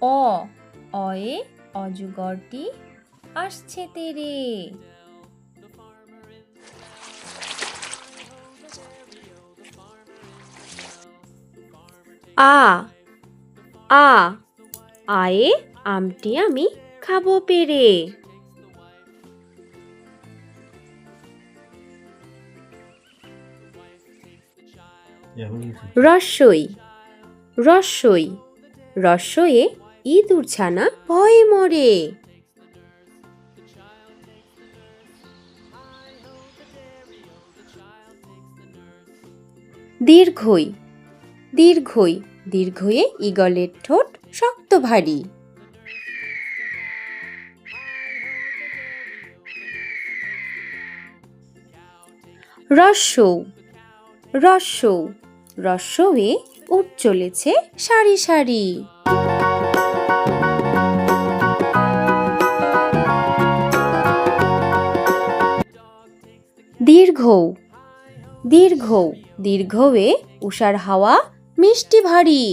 অ অয়ে অজগরটি আসছে তেরে। আ আ আয়ে আমটি আমি খাবো পেরে। রস্যই রস্যই রস্যয়ে ইঁদুর ছানা ভয়ে মরে। দীর্ঘই দীর্ঘই দীর্ঘয়ে ঈগলের ঠোঁট শক্ত ভারী। রস্যৌ রস্যৌ রস্যয়ে উট চলেছে সারি সারি। দীর্ঘৌ দীর্ঘৌ দীর্ঘয়ে উষার হাওয়া মিষ্টি ভারী।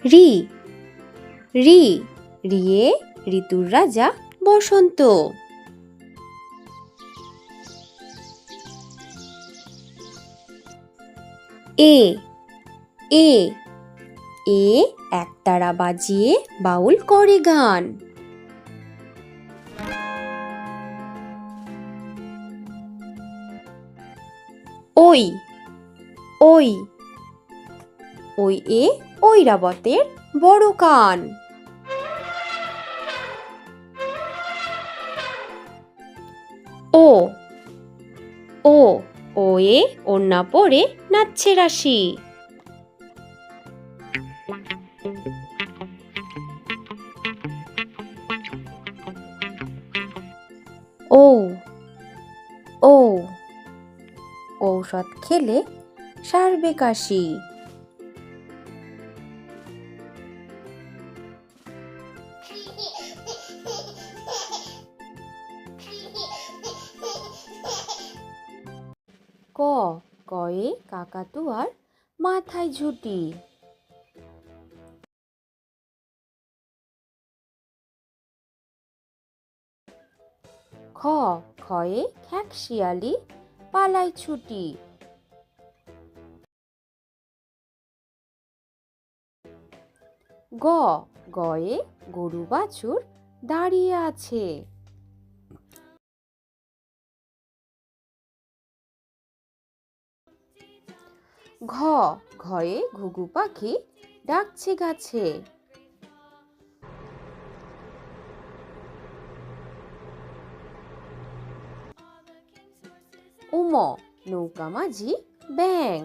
রি রি রিয়ে ঋতুর রাজা বসন্ত। এ এ এ একতারা বাজিয়ে বাউল করে গান। ওই ওই ওই এ ঐরাবতের বড় কান। ও ও ও এ ওড়না পরে নাচছে রাশি। ও ও ঔষধ খেলে সারবে কাশি। ক কয়ে কাকাতুয়ার মাথায় ঝুঁটি। খ খয়ে খ্যাকশিয়ালি পালাই ছুটি। গ গয়ে গরু বাছুর দাঁড়িয়ে আছে। ঘ ঘয়ে ঘুঘু পাখি ডাকছে গাছে। উম নৌকা মাঝি ব্যাং।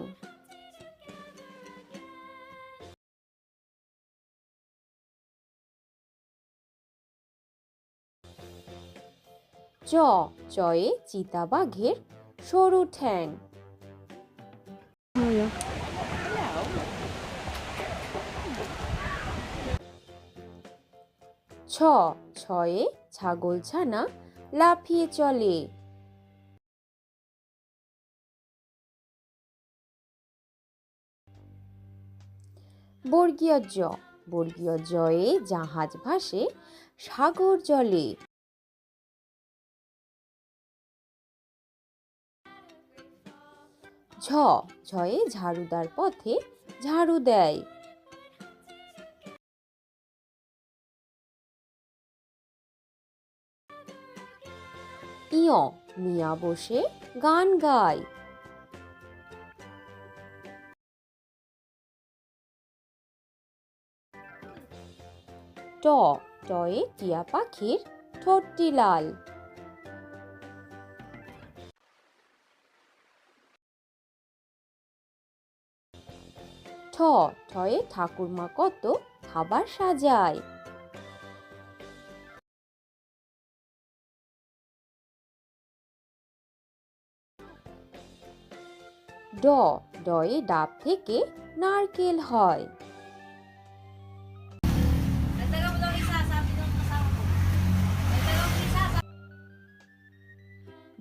চ চয়ে চিতাবাঘের সরু ঠ্যাং। ছ ছয়ে ছাগলছানা লাফিয়ে চলে। বর্গীয় জ বর্গীয় জয়ে জাহাজ ভাসে সাগর জলে। ঝ ঝয়ে ঝাড়ুদার পথে ঝাড়ু দেয়। ইয় মিয়া বসে গান গায়। ট টয়ে টিয়া পাখির ঠোঁটটি লাল। ঠ ঠয়ে ঠাকুরমা কত খাবার সাজায়। ড ডয়ে ডাব থেকে নারকেল হয়।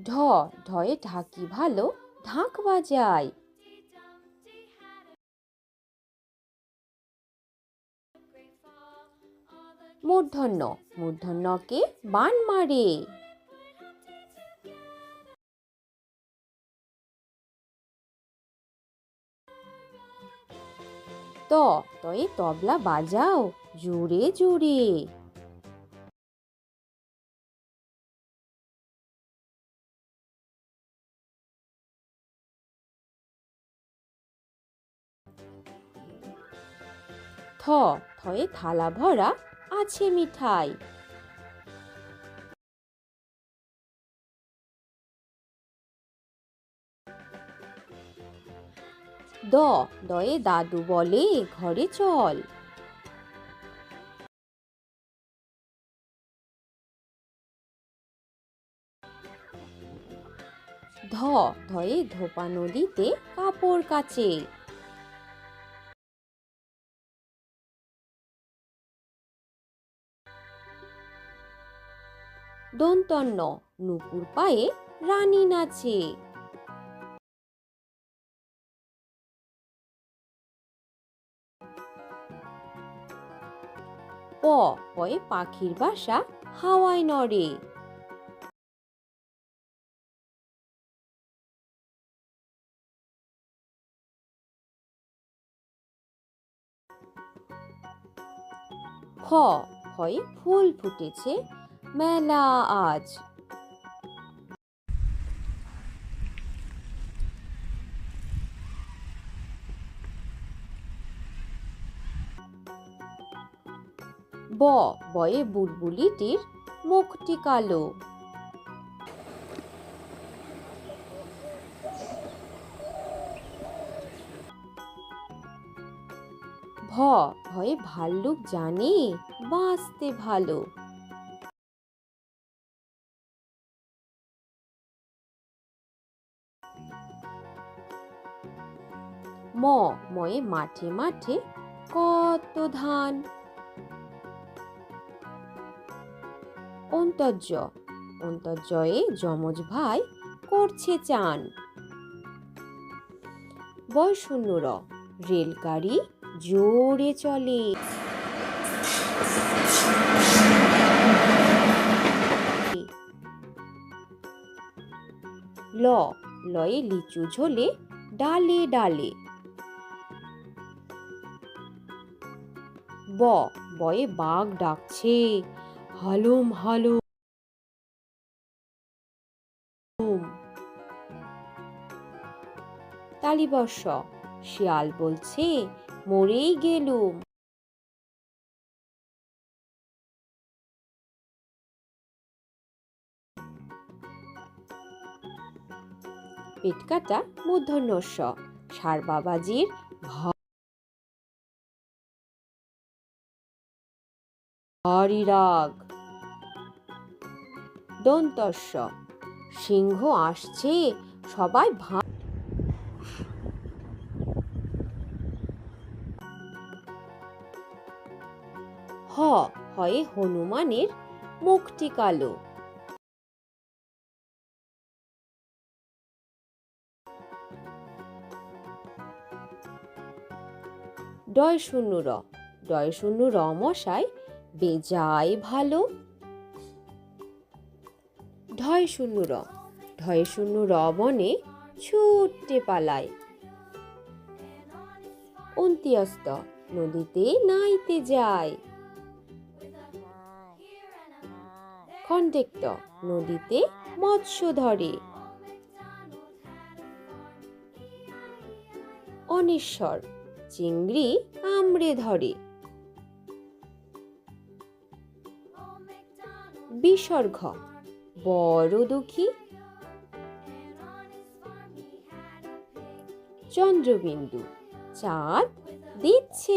ঢ ঢয়ে ঢাকি ভালো ঢাক বাজায়। মূর্ধন্য মূর্ধন্যকে বান মারে। তয়ে তবলা বাজাও জোরে জোরে। থয়ে থালা ভরা আছে মিঠাই। দয়ে দাদু বলে ঘরে চল। ধয়ে ধোপা নদীতে কাপড় কাচে। দন্তন্য নুপুর পায়ে রানী নাচে। পয়ে পাখির বাসা হাওয়ায় নড়ে। ফয়ে ফুল ফুটেছে মেলা আজ। বয়ে বুলবুলিটির মুখটি কালো। ভয়ে ভাল্লুক জানে বাঁচতে ভালো। ময়ে মাঠে মাঠে কত ধান। অন্তর্জয়ে যমজ ভাই করছে চান। বয়শূন্য রেলগাড়ি জোরে চলে। লয়ে লিচু ঝোলে ডালে ডালে। বয়ে বাঘ ডাকছে হালুম হালুম। তালিবর্ষ শিয়াল বলছে মরেই গেলুম। পেটকাটা মূর্ধন্যস্ব ষাঁড় বাবাজির ভারী রাগ। দন্তস্ব সিংহ আসছে সবাই হয়ে হনুমানের মুখটি কালো। ডয় শূন্য মশাই বেজায় ভালো। ঢয় শূন্য বনে ছুটে পালায়। অন্ত্যস্ত নদীতে নাইতে যায়। খন্ডেক্ত নদীতে মৎস্য ধরে। অনিশ্বর চিংড়ি কামড়ে ধরে। বিসর্গ বড় দুঃখী। চন্দ্রবিন্দু চাঁদ দিচ্ছে